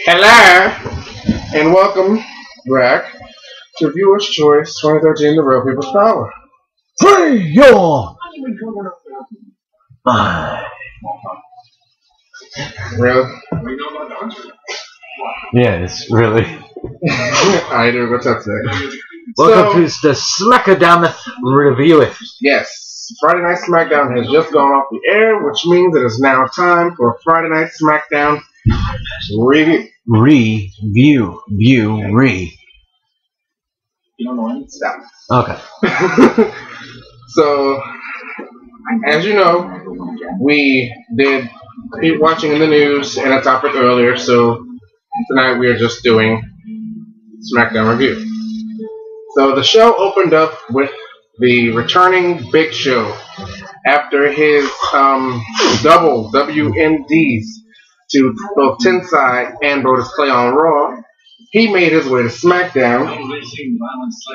Hello, and welcome back to Viewer's Choice 2013 The Real People's Power. Hey, yo! Really? Yes, really. I do what's up today. Welcome to the Smackdown review. Yes, Friday Night Smackdown has just gone off the air, which means it is now time for Friday Night Smackdown review. Stop. Okay. So, as you know, we did keep watching in the news and a topic earlier, so tonight we are just doing SmackDown review. So the show opened up with the returning Big Show after his double WMDs to both Tensai and Brodus Clay on Raw. He made his way to SmackDown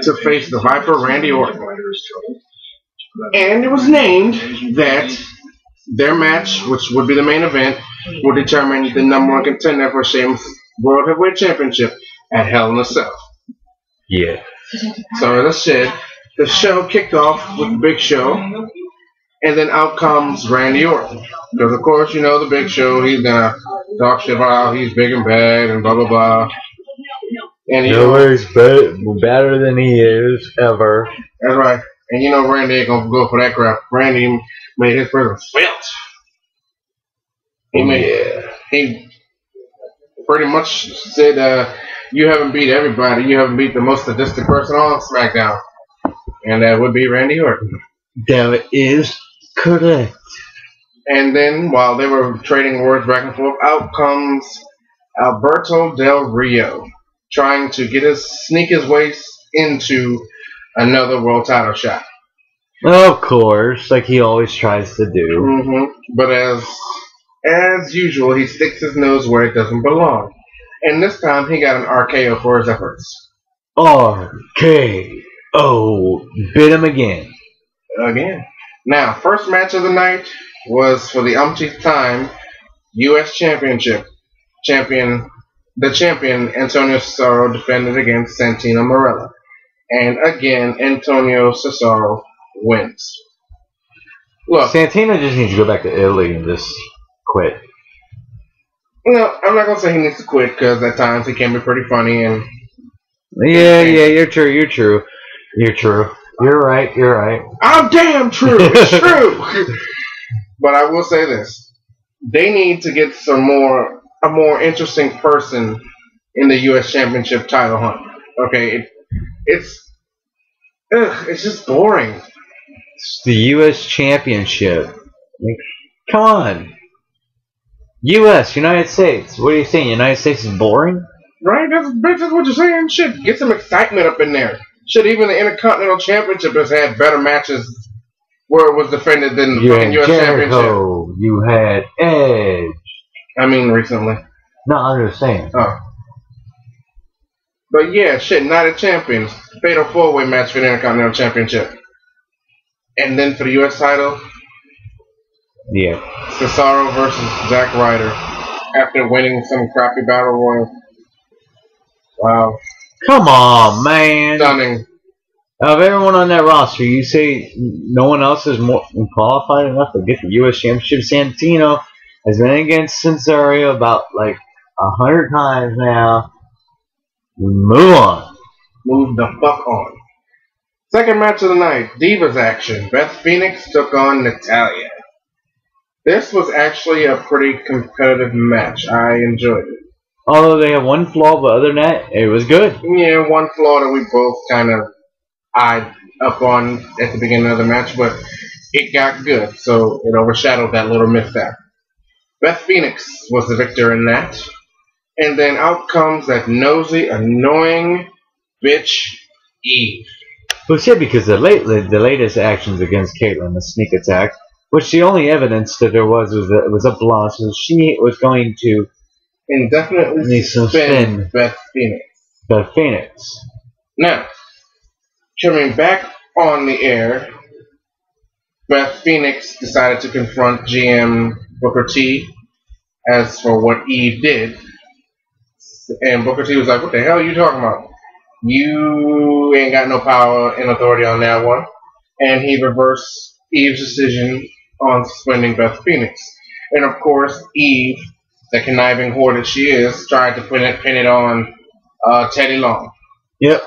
to face the Viper Randy Orton. And it was named that their match, which would be the main event, would determine the number one contender for Sheamus' World Heavyweight Championship at Hell in a Cell. Yeah. So as I said, the show kicked off with the Big Show, and then out comes Randy Orton. Because of course, you know the Big Show, he's gonna talk shit about how he's big and bad and blah blah blah. And Nobody's better than he is ever. That's right. And you know Randy ain't gonna go for that crap. Randy made his presence felt. He pretty much said, you haven't beat everybody, you haven't beat the most sadistic person on SmackDown. And that would be Randy Orton. That is correct. And then while they were trading words back and forth, out comes Alberto Del Rio, trying to sneak his way into another world title shot. Of course, like he always tries to do. Mm-hmm. But as usual, he sticks his nose where it doesn't belong. And this time, he got an RKO for his efforts. RKO. Bit him again. Now, first match of the night was for the umpteenth time, U.S. Championship. The champion, Antonio Cesaro, defended against Santino Marella. And again, Antonio Cesaro wins. Look, Santino just needs to go back to Italy and just quit. No, I'm not going to say he needs to quit, because at times he can be pretty funny. Yeah, you're true. You're right. I'm damn true. It's true. But I will say this. They need to get a more interesting person in the U.S. Championship title hunt. Okay? It's just boring. It's the U.S. Championship. Come on. U.S., United States. What are you saying? United States is boring? Right? That's what you're saying. Shit, get some excitement up in there. Shit, even the Intercontinental Championship has had better matches where it was defended than the fucking U.S. Jericho. Championship. You had Edge. I mean, recently. No, I'm just saying. Oh. But yeah, shit, Night of Champions. Fatal 4-way match for the Intercontinental Championship. And then for the U.S. title, yeah, Cesaro versus Zack Ryder after winning some crappy battle royal. Wow. Come on, man. Stunning. Of everyone on that roster, you say no one else is more qualified enough to get the U.S. Championship? Santino has been against Cesaro about like 100 times now. Move on. Move the fuck on. Second match of the night, Divas action. Beth Phoenix took on Natalya. This was actually a pretty competitive match. I enjoyed it. Although they have one flaw, but other than that, it was good. Yeah, one flaw that we both kind of eyed up on at the beginning of the match, but it got good, so it overshadowed that little mishap. Beth Phoenix was the victor in that. And then out comes that nosy, annoying bitch, Eve. Well, yeah, because the latest actions against Caitlyn, the sneak attack, which the only evidence that there was that it was a bluff, so she was going to indefinitely suspend Beth Phoenix. Now, coming back on the air, Beth Phoenix decided to confront GM Booker T as for what Eve did, And Booker T was like, "What the hell are you talking about? You ain't got no power and authority on that one." And he reversed Eve's decision on suspending Beth Phoenix. And of course, Eve, the conniving whore that she is, tried to pin it on Teddy Long. Yep.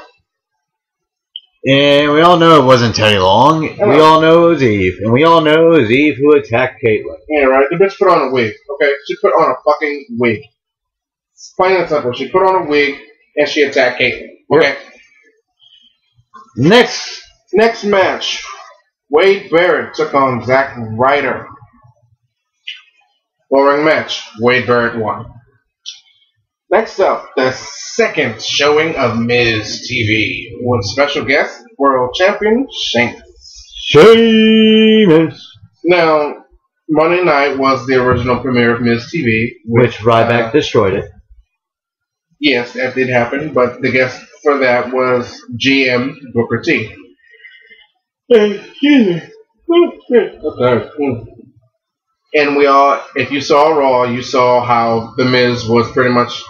And we all know it wasn't Teddy Long. We all know it was Eve. And we all know it was Eve who attacked Caitlyn. Yeah, right. The bitch put on a wig. Okay? She put on a fucking wig. It's plain and simple. She put on a wig and she attacked Caitlyn. Okay? Yep. Next match. Wade Barrett took on Zack Ryder. Boring match. Wade Barrett won. Next up, the second showing of Miz TV with special guest, World Champion Sheamus. Now, Monday night was the original premiere of Miz TV, which Ryback destroyed it. Yes, that did happen, but the guest for that was GM Booker T. And we all, if you saw Raw, you saw how The Miz was pretty much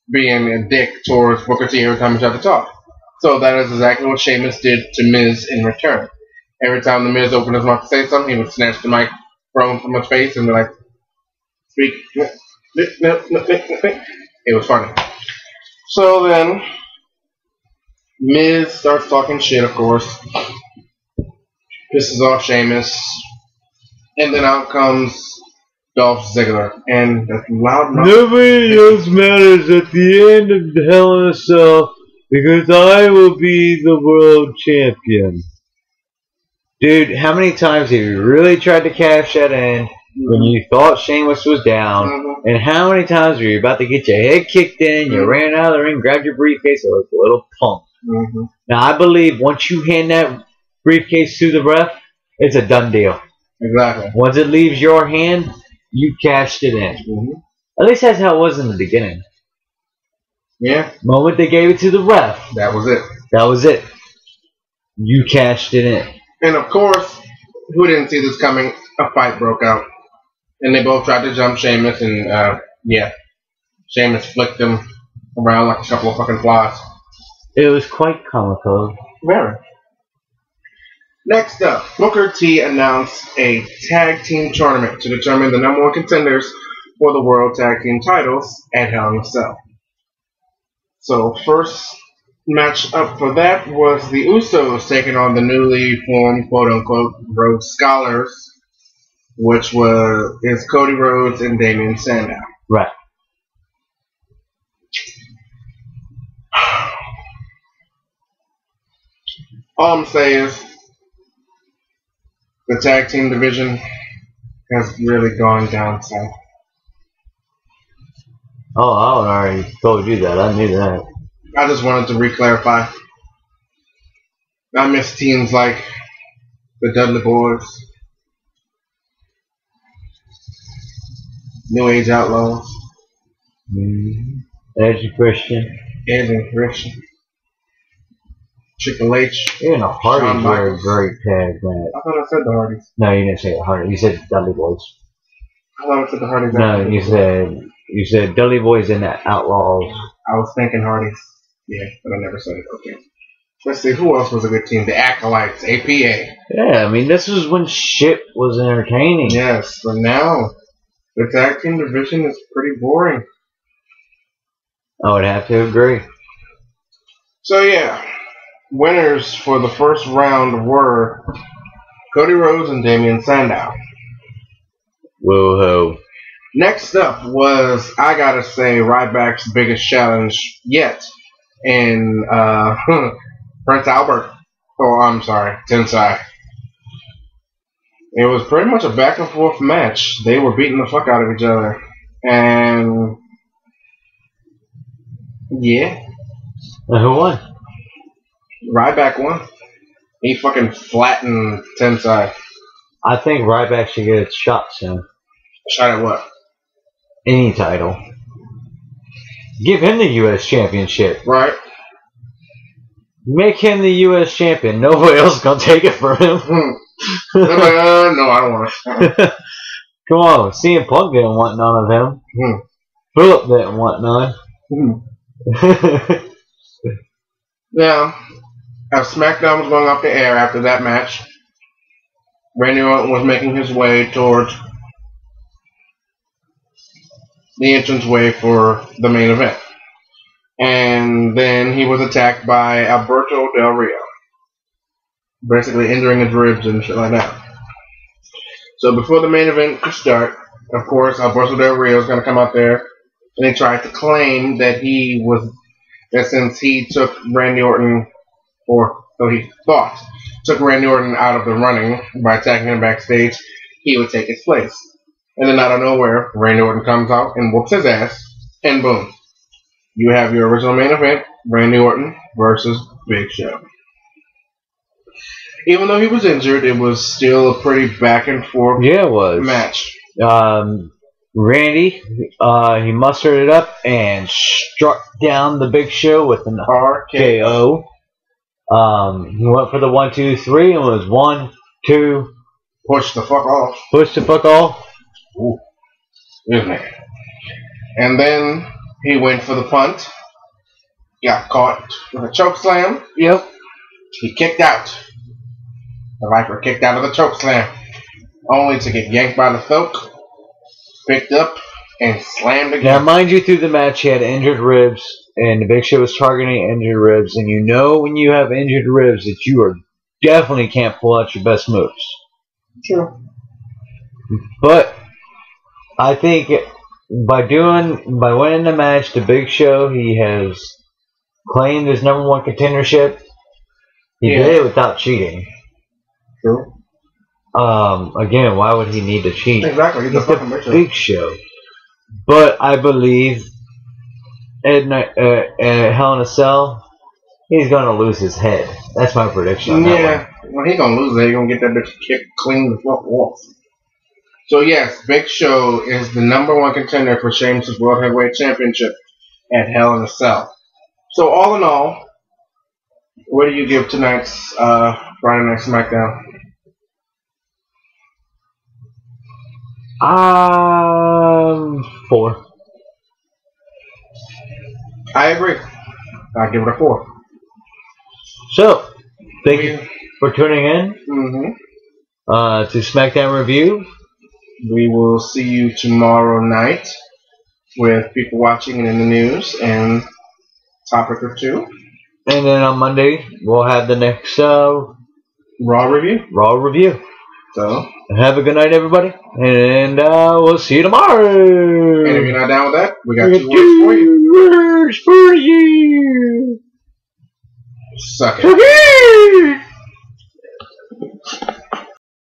being a dick towards Booker T every time he tried to talk. So that is exactly what Sheamus did to Miz in return. Every time The Miz opened his mouth to say something, he would snatch the microphone from his face and be like, "Speak." It was funny. So then, Miz starts talking shit, of course. Pisses off Sheamus. And then out comes Dolph Ziggler. And that's loud enough. Nobody else matters at the end of the Hell in a Cell because I will be the world champion. Dude, how many times have you really tried to cash that in when you thought Sheamus was down? And how many times were you about to get your head kicked in, you ran out of the ring, grabbed your briefcase, or like a little punk? Now, I believe once you hand that briefcase to the ref, it's a done deal. Exactly. Once it leaves your hand, you cashed it in. At least that's how it was in the beginning. Yeah. The moment they gave it to the ref, that was it. That was it. You cashed it in. And of course, who didn't see this coming? A fight broke out. And they both tried to jump Sheamus, and Sheamus flicked him around like a couple of fucking flies. It was quite comical. Very. Next up, Booker T announced a tag team tournament to determine the number one contenders for the World Tag Team titles at Hell in a Cell. So, first match up for that was the Usos taking on the newly formed, quote-unquote, Rhodes Scholars, which is Cody Rhodes and Damian Sandow. Right. All I'm saying is the tag team division has really gone down south. Oh, I already told you that. I knew that. I just wanted to re-clarify. I miss teams like the Dudley Boys, New Age Outlaws, Edge and Christian. Edge and Christian. Triple H. Even the Hardys were a great tag match. I thought I said the Hardys. No, you didn't say the Hardys. You said Dudley Boys. I thought I said the Hardys. No, you said Dudley Boys and the Outlaws. I was thinking Hardys. Yeah, but I never said it. Okay. Let's see, who else was a good team? The Acolytes, APA. Yeah, I mean, this was when shit was entertaining. Yes, but now the tag team division is pretty boring. I would have to agree. So yeah, winners for the first round were Cody Rhodes and Damian Sandow. Whoa-ho. Next up was, I gotta say, Ryback's biggest challenge yet. In Prince Albert. Oh, I'm sorry, Tensai. It was pretty much a back and forth match. They were beating the fuck out of each other. And yeah. Who won? Ryback won. He fucking flattened Tensai. I think Ryback should get a shot soon. Shot at what? Any title. Give him the U.S. Championship. Right. Make him the U.S. champion. Nobody else is going to take it from him. No, I don't want it. Come on. CM Punk didn't want none of him. Philip didn't want none. Now, as SmackDown was going off the air after that match, Randy Orton was making his way towards the entranceway for the main event. And then he was attacked by Alberto Del Rio, basically injuring his ribs and shit like that. So before the main event could start, of course, Alberto Del Rio is going to come out there, and he tried to claim that since he took Randy Orton, or so he thought, took Randy Orton out of the running by attacking him backstage, he would take his place. And then out of nowhere, Randy Orton comes out and whoops his ass, and boom. You have your original main event, Randy Orton versus Big Show. Even though he was injured, it was still a pretty back and forth match. Randy, he mustered it up and struck down the Big Show with an RKO. He went for the 1, 2, 3 and was 1, 2. Push the fuck off. Push the fuck off. Ooh. Excuse me. And then he went for the punt. Got caught with a choke slam. Yep. He kicked out. The Viper kicked out of the choke slam, only to get yanked by the throat, picked up, and slammed again. Now, mind you, through the match, he had injured ribs, and the Big Show was targeting injured ribs, and you know when you have injured ribs that you definitely can't pull out your best moves. True. But I think by winning the match, the Big Show, he has claimed his #1 contendership. He did it without cheating. True. Again, why would he need to cheat? Exactly. He's the Big Show. But I believe at Hell in a Cell, he's going to lose his head. That's my prediction on that one. Well, he's going to lose it. He's going to get that bitch kicked clean the fuck off. So, yes, Big Show is the #1 contender for Sheamus' World Heavyweight Championship at Hell in a Cell. So, all in all, what do you give tonight's Friday Night Smackdown? 4. I agree. I'll give it a 4. So, thank you for tuning in to SmackDown Review. We will see you tomorrow night with people watching and in the news and topic or two. And then on Monday, we'll have the next Raw review. So, have a good night, everybody. And we'll see you tomorrow. And if you're not down with that, we got 2 words for you. Words for you. Suck it.